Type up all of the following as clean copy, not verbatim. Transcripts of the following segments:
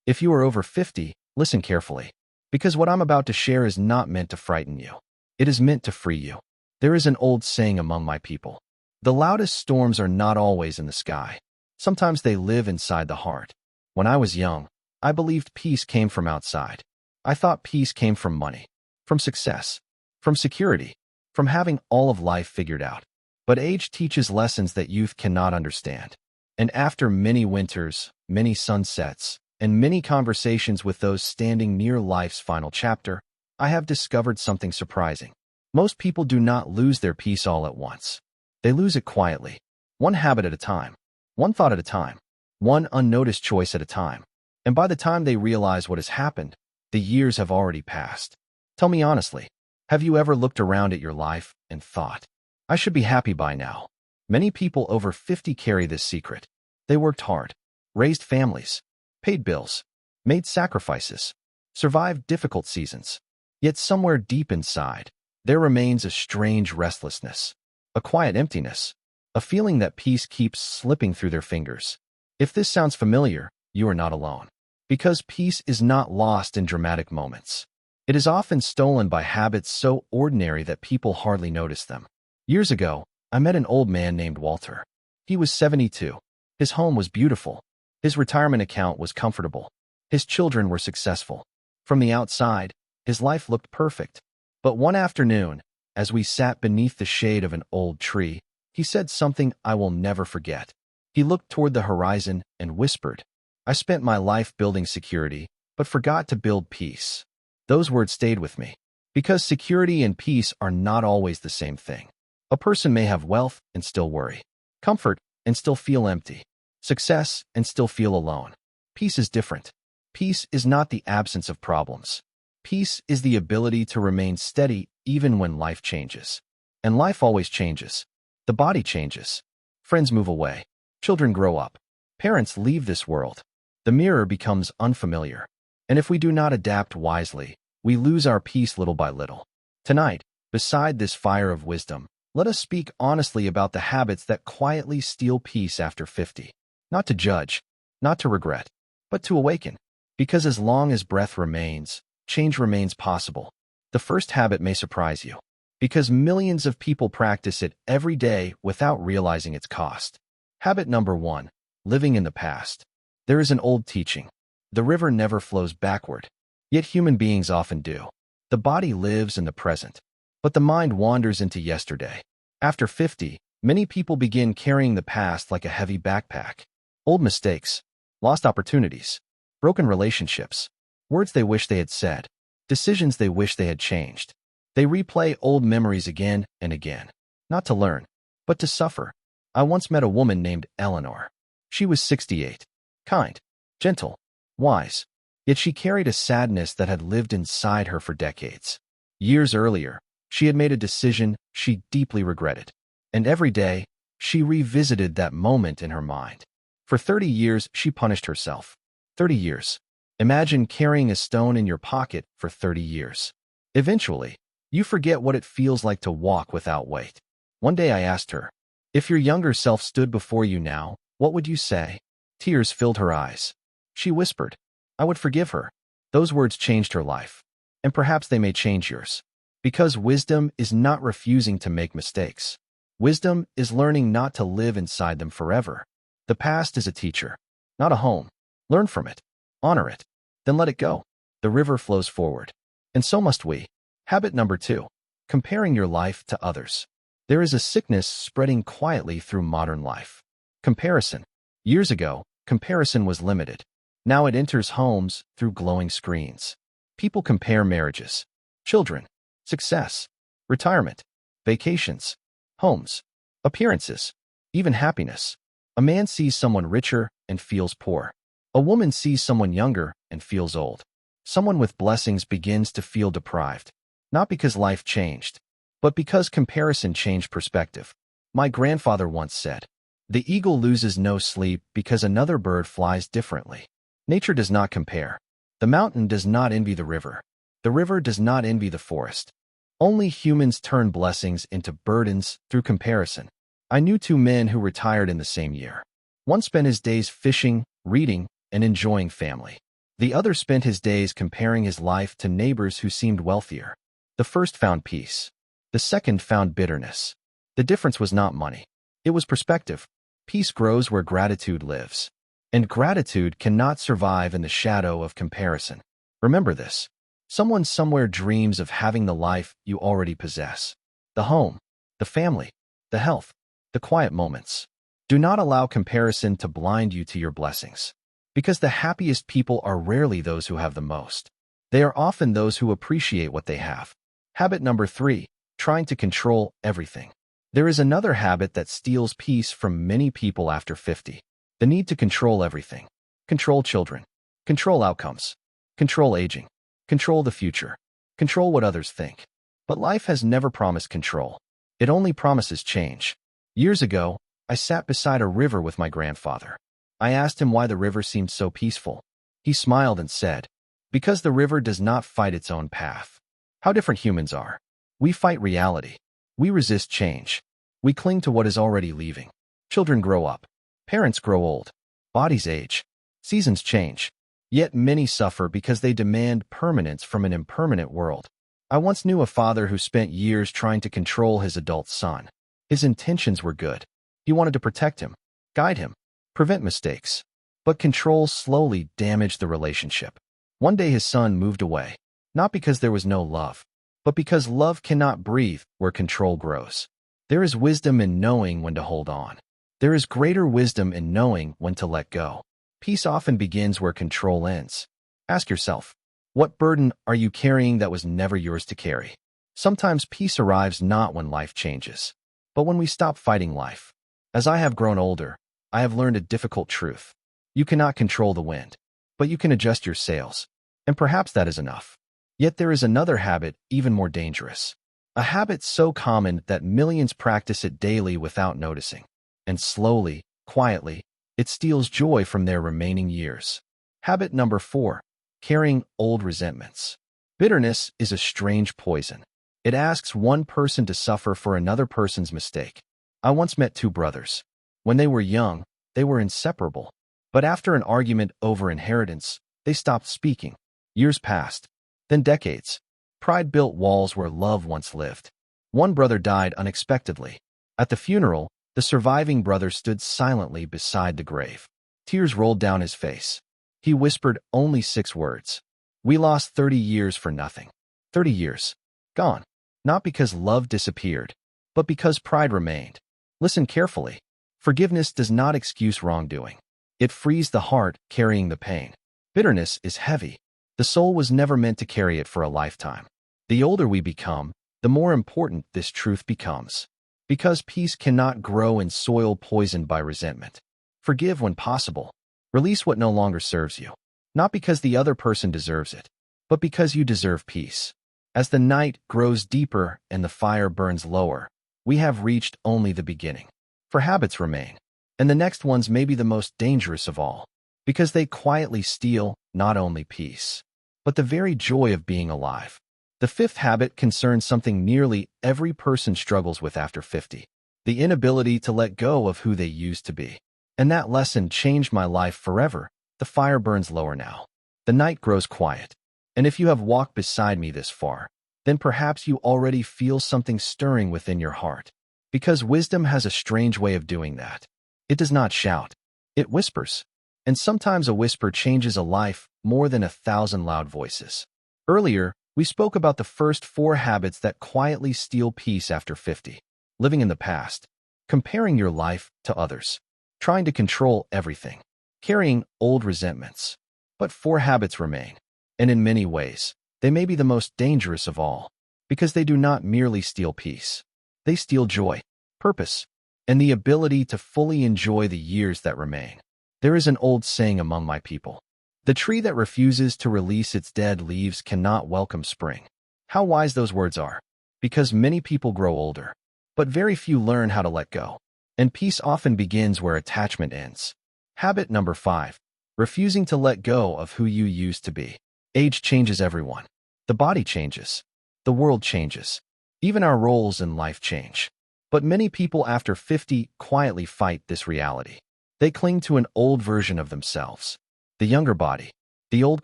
If you are over 50, listen carefully, because what I'm about to share is not meant to frighten you. It is meant to free you. There is an old saying among my people. The loudest storms are not always in the sky. Sometimes they live inside the heart. When I was young, I believed peace came from outside. I thought peace came from money, from success, from security, from having all of life figured out. But age teaches lessons that youth cannot understand. And after many winters, many sunsets, and many conversations with those standing near life's final chapter, I have discovered something surprising. Most people do not lose their peace all at once. They lose it quietly, one habit at a time, one thought at a time, one unnoticed choice at a time. And by the time they realize what has happened, the years have already passed. Tell me honestly, have you ever looked around at your life and thought, I should be happy by now? Many people over 50 carry this secret. They worked hard, raised families, paid bills, made sacrifices, survived difficult seasons. Yet somewhere deep inside, there remains a strange restlessness, a quiet emptiness, a feeling that peace keeps slipping through their fingers. If this sounds familiar, you are not alone. Because peace is not lost in dramatic moments. It is often stolen by habits so ordinary that people hardly notice them. Years ago, I met an old man named Walter. He was 72. His home was beautiful. His retirement account was comfortable. His children were successful. From the outside, his life looked perfect. But one afternoon, as we sat beneath the shade of an old tree, he said something I will never forget. He looked toward the horizon and whispered, I spent my life building security, but forgot to build peace. Those words stayed with me, because security and peace are not always the same thing. A person may have wealth and still worry, comfort and still feel empty, success and still feel alone. Peace is different. Peace is not the absence of problems. Peace is the ability to remain steady even when life changes. And life always changes. The body changes. Friends move away. Children grow up. Parents leave this world. The mirror becomes unfamiliar. And if we do not adapt wisely, we lose our peace little by little. Tonight, beside this fire of wisdom, let us speak honestly about the habits that quietly steal peace after 50. Not to judge, not to regret, but to awaken. Because as long as breath remains, change remains possible. The first habit may surprise you, because millions of people practice it every day without realizing its cost. Habit number 1, living in the past. There is an old teaching. The river never flows backward, yet human beings often do. The body lives in the present, but the mind wanders into yesterday. After 50, many people begin carrying the past like a heavy backpack. Old mistakes, lost opportunities, broken relationships, words they wish they had said, decisions they wish they had changed. They replay old memories again and again, not to learn, but to suffer. I once met a woman named Eleanor. She was 68, kind, gentle, wise, yet she carried a sadness that had lived inside her for decades. Years earlier, she had made a decision she deeply regretted, and every day, she revisited that moment in her mind. For 30 years, she punished herself. 30 years. Imagine carrying a stone in your pocket for 30 years. Eventually, you forget what it feels like to walk without weight. One day I asked her, if your younger self stood before you now, what would you say? Tears filled her eyes. She whispered, I would forgive her. Those words changed her life. And perhaps they may change yours. Because wisdom is not refusing to make mistakes. Wisdom is learning not to live inside them forever. The past is a teacher, not a home. Learn from it. Honor it. Then let it go. The river flows forward. And so must we. Habit number 2, comparing your life to others. There is a sickness spreading quietly through modern life. Comparison. Years ago, comparison was limited. Now it enters homes through glowing screens. People compare marriages, children, success, retirement, vacations, homes, appearances, even happiness. A man sees someone richer and feels poor. A woman sees someone younger and feels old. Someone with blessings begins to feel deprived, not because life changed, but because comparison changed perspective. My grandfather once said, the eagle loses no sleep because another bird flies differently. Nature does not compare. The mountain does not envy the river. The river does not envy the forest. Only humans turn blessings into burdens through comparison. I knew 2 men who retired in the same year. One spent his days fishing, reading, and enjoying family. The other spent his days comparing his life to neighbors who seemed wealthier. The first found peace. The second found bitterness. The difference was not money. It was perspective. Peace grows where gratitude lives. And gratitude cannot survive in the shadow of comparison. Remember this. Someone somewhere dreams of having the life you already possess. The home, the family, the health, the quiet moments. Do not allow comparison to blind you to your blessings. Because the happiest people are rarely those who have the most. They are often those who appreciate what they have. Habit number 3, trying to control everything. There is another habit that steals peace from many people after 50. The need to control everything. Control children. Control outcomes. Control aging. Control the future. Control what others think. But life has never promised control. It only promises change. Years ago, I sat beside a river with my grandfather. I asked him why the river seemed so peaceful. He smiled and said, "Because the river does not fight its own path." How different humans are. We fight reality. We resist change. We cling to what is already leaving. Children grow up. Parents grow old. Bodies age. Seasons change. Yet many suffer because they demand permanence from an impermanent world. I once knew a father who spent years trying to control his adult son. His intentions were good. He wanted to protect him, guide him, prevent mistakes. But control slowly damaged the relationship. One day his son moved away, not because there was no love, but because love cannot breathe where control grows. There is wisdom in knowing when to hold on. There is greater wisdom in knowing when to let go. Peace often begins where control ends. Ask yourself, what burden are you carrying that was never yours to carry? Sometimes peace arrives not when life changes, but when we stop fighting life. As I have grown older, I have learned a difficult truth. You cannot control the wind, but you can adjust your sails, and perhaps that is enough. Yet there is another habit even more dangerous. A habit so common that millions practice it daily without noticing. And slowly, quietly, it steals joy from their remaining years. Habit number 4, carrying old resentments. Bitterness is a strange poison. It asks one person to suffer for another person's mistake. I once met two brothers. When they were young, they were inseparable. But after an argument over inheritance, they stopped speaking. Years passed, then decades. Pride built walls where love once lived. One brother died unexpectedly. At the funeral, the surviving brother stood silently beside the grave. Tears rolled down his face. He whispered only 6 words. "We lost 30 years for nothing. 30 years. Gone. Not because love disappeared, but because pride remained." Listen carefully. Forgiveness does not excuse wrongdoing. It frees the heart carrying the pain. Bitterness is heavy. The soul was never meant to carry it for a lifetime. The older we become, the more important this truth becomes. Because peace cannot grow in soil poisoned by resentment. Forgive when possible. Release what no longer serves you. Not because the other person deserves it, but because you deserve peace. As the night grows deeper and the fire burns lower, we have reached only the beginning. For habits remain, and the next ones may be the most dangerous of all, because they quietly steal not only peace, but the very joy of being alive. The 5th habit concerns something nearly every person struggles with after 50, the inability to let go of who they used to be. And that lesson changed my life forever. The fire burns lower now. The night grows quiet. And if you have walked beside me this far, then perhaps you already feel something stirring within your heart. Because wisdom has a strange way of doing that. It does not shout. It whispers. And sometimes a whisper changes a life more than 1,000 loud voices. Earlier, we spoke about the first 4 habits that quietly steal peace after 50. Living in the past. Comparing your life to others. Trying to control everything. Carrying old resentments. But 4 habits remain. And in many ways, they may be the most dangerous of all. Because they do not merely steal peace. They steal joy, purpose, and the ability to fully enjoy the years that remain. There is an old saying among my people. The tree that refuses to release its dead leaves cannot welcome spring. How wise those words are. Because many people grow older, but very few learn how to let go. And peace often begins where attachment ends. Habit number 5. Refusing to let go of who you used to be. Age changes everyone. The body changes. The world changes. Even our roles in life change. But many people after 50 quietly fight this reality. They cling to an old version of themselves. The younger body, the old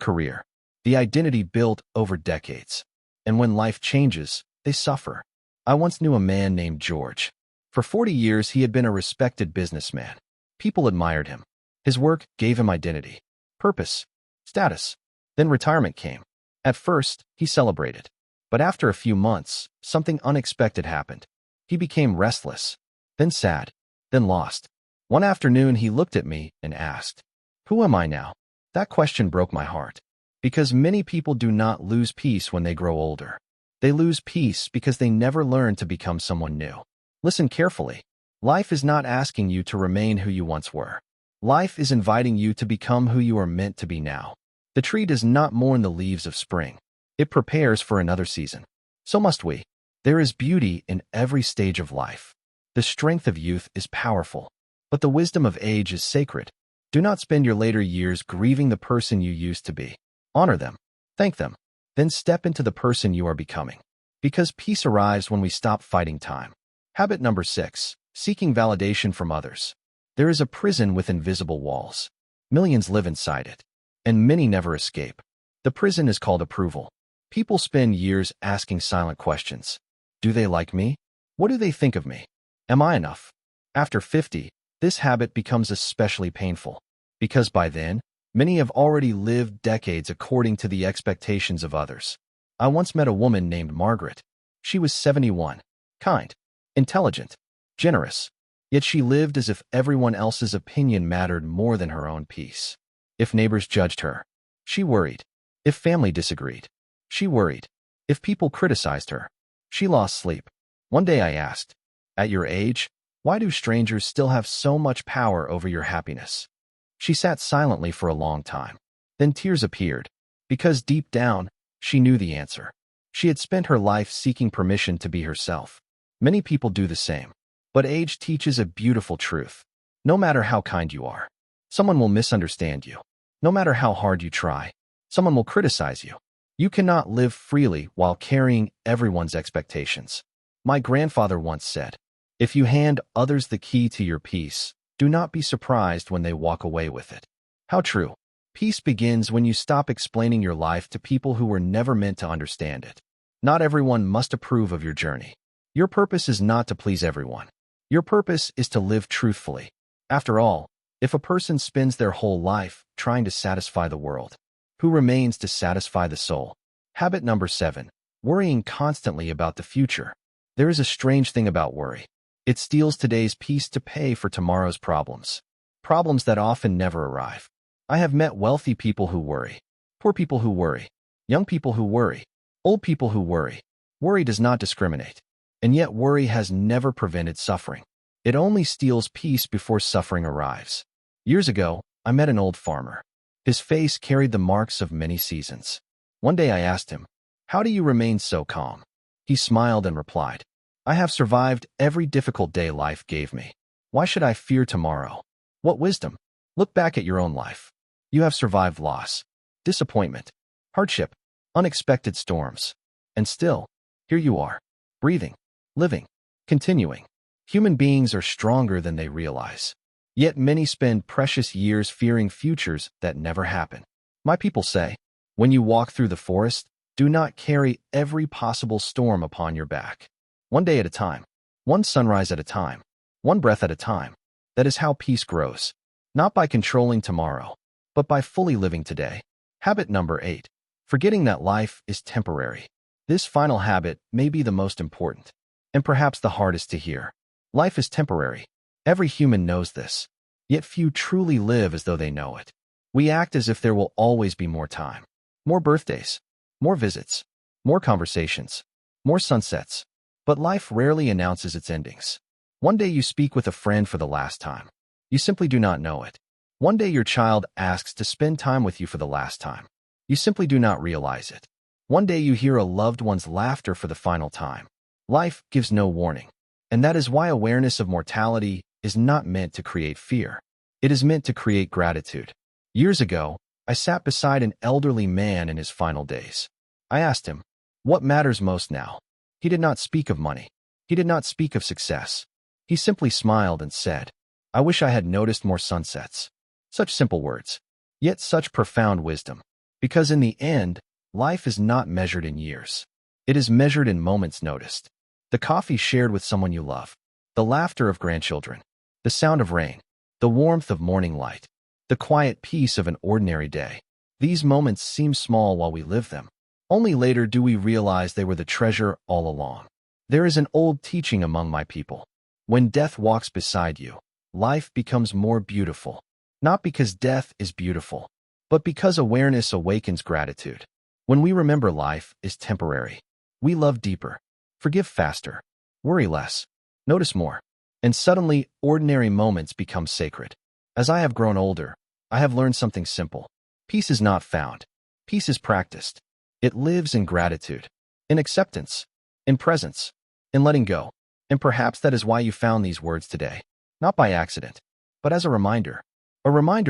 career, the identity built over decades. And when life changes, they suffer. I once knew a man named George. For 40 years, he had been a respected businessman. People admired him. His work gave him identity, purpose, status. Then retirement came. At first, he celebrated. But after a few months, something unexpected happened. He became restless, then sad, then lost. One afternoon, he looked at me and asked, "Who am I now?" That question broke my heart. Because many people do not lose peace when they grow older. They lose peace because they never learn to become someone new. Listen carefully. Life is not asking you to remain who you once were. Life is inviting you to become who you are meant to be now. The tree does not mourn the leaves of spring. It prepares for another season. So must we. There is beauty in every stage of life. The strength of youth is powerful, but the wisdom of age is sacred. Do not spend your later years grieving the person you used to be. Honor them. Thank them. Then step into the person you are becoming. Because peace arrives when we stop fighting time. Habit number 6, seeking validation from others. There is a prison with invisible walls. Millions live inside it, and many never escape. The prison is called approval. People spend years asking silent questions. Do they like me? What do they think of me? Am I enough? After 50, this habit becomes especially painful, because by then, many have already lived decades according to the expectations of others. I once met a woman named Margaret. She was 71, kind, intelligent, generous, yet she lived as if everyone else's opinion mattered more than her own peace. If neighbors judged her, she worried. If family disagreed, she worried. If people criticized her, she lost sleep. One day I asked, "At your age, why do strangers still have so much power over your happiness?" She sat silently for a long time. Then tears appeared, because deep down, she knew the answer. She had spent her life seeking permission to be herself. Many people do the same. But age teaches a beautiful truth. No matter how kind you are, someone will misunderstand you. No matter how hard you try, someone will criticize you. You cannot live freely while carrying everyone's expectations. My grandfather once said, "If you hand others the key to your peace, do not be surprised when they walk away with it." How true. Peace begins when you stop explaining your life to people who were never meant to understand it. Not everyone must approve of your journey. Your purpose is not to please everyone. Your purpose is to live truthfully. After all, if a person spends their whole life trying to satisfy the world, who remains to satisfy the soul? Habit number 7, worrying constantly about the future. There is a strange thing about worry. It steals today's peace to pay for tomorrow's problems. Problems that often never arrive. I have met wealthy people who worry, poor people who worry, young people who worry, old people who worry. Worry does not discriminate. And yet worry has never prevented suffering. It only steals peace before suffering arrives. Years ago, I met an old farmer. His face carried the marks of many seasons. One day I asked him, "How do you remain so calm?" He smiled and replied, "I have survived every difficult day life gave me. Why should I fear tomorrow?" What wisdom! Look back at your own life. You have survived loss, disappointment, hardship, unexpected storms. And still, here you are, breathing, living, continuing. Human beings are stronger than they realize. Yet many spend precious years fearing futures that never happen. My people say, when you walk through the forest, do not carry every possible storm upon your back. One day at a time, one sunrise at a time, one breath at a time. That is how peace grows. Not by controlling tomorrow, but by fully living today. Habit number 8, forgetting that life is temporary. This final habit may be the most important, and perhaps the hardest to hear. Life is temporary. Every human knows this, yet few truly live as though they know it. We act as if there will always be more time, more birthdays, more visits, more conversations, more sunsets. But life rarely announces its endings. One day you speak with a friend for the last time. You simply do not know it. One day your child asks to spend time with you for the last time. You simply do not realize it. One day you hear a loved one's laughter for the final time. Life gives no warning. And that is why awareness of mortality is not meant to create fear. It is meant to create gratitude. Years ago, I sat beside an elderly man in his final days. I asked him, "What matters most now?" He did not speak of money. He did not speak of success. He simply smiled and said, "I wish I had noticed more sunsets." Such simple words, yet such profound wisdom. Because in the end, life is not measured in years. It is measured in moments noticed. The coffee shared with someone you love, the laughter of grandchildren, the sound of rain, the warmth of morning light, the quiet peace of an ordinary day. These moments seem small while we live them. Only later do we realize they were the treasure all along. There is an old teaching among my people. When death walks beside you, life becomes more beautiful. Not because death is beautiful, but because awareness awakens gratitude. When we remember life is temporary, we love deeper, forgive faster, worry less, notice more, and suddenly ordinary moments become sacred. As I have grown older, I have learned something simple. Peace is not found. Peace is practiced. It lives in gratitude, in acceptance, in presence, in letting go. And perhaps that is why you found these words today, not by accident, but as a reminder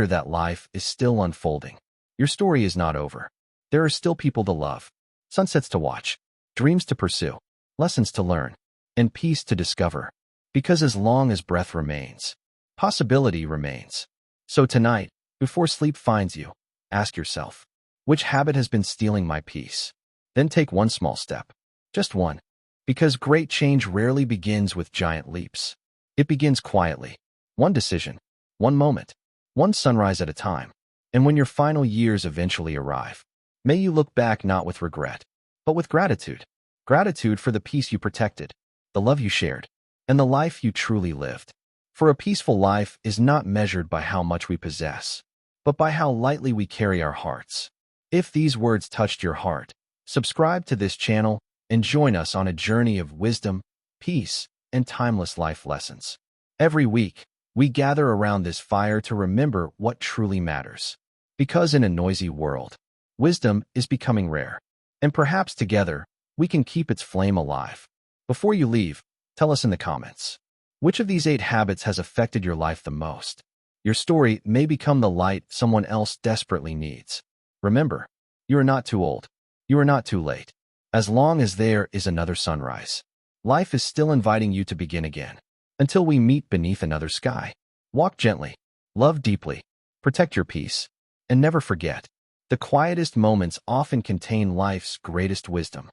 that life is still unfolding. Your story is not over. There are still people to love, sunsets to watch, dreams to pursue, lessons to learn, and peace to discover. Because as long as breath remains, possibility remains. So tonight, before sleep finds you, ask yourself, which habit has been stealing my peace? Then take one small step, just one. Because great change rarely begins with giant leaps. It begins quietly, one decision, one moment, one sunrise at a time. And when your final years eventually arrive, may you look back not with regret, but with gratitude. Gratitude for the peace you protected, the love you shared, and the life you truly lived. For a peaceful life is not measured by how much we possess, but by how lightly we carry our hearts. If these words touched your heart, subscribe to this channel and join us on a journey of wisdom, peace, and timeless life lessons. Every week, we gather around this fire to remember what truly matters. Because in a noisy world, wisdom is becoming rare, and perhaps together, we can keep its flame alive. Before you leave, tell us in the comments, which of these 8 habits has affected your life the most? Your story may become the light someone else desperately needs. Remember, you are not too old. You are not too late. As long as there is another sunrise, life is still inviting you to begin again. Until we meet beneath another sky, walk gently, love deeply, protect your peace, and never forget, the quietest moments often contain life's greatest wisdom.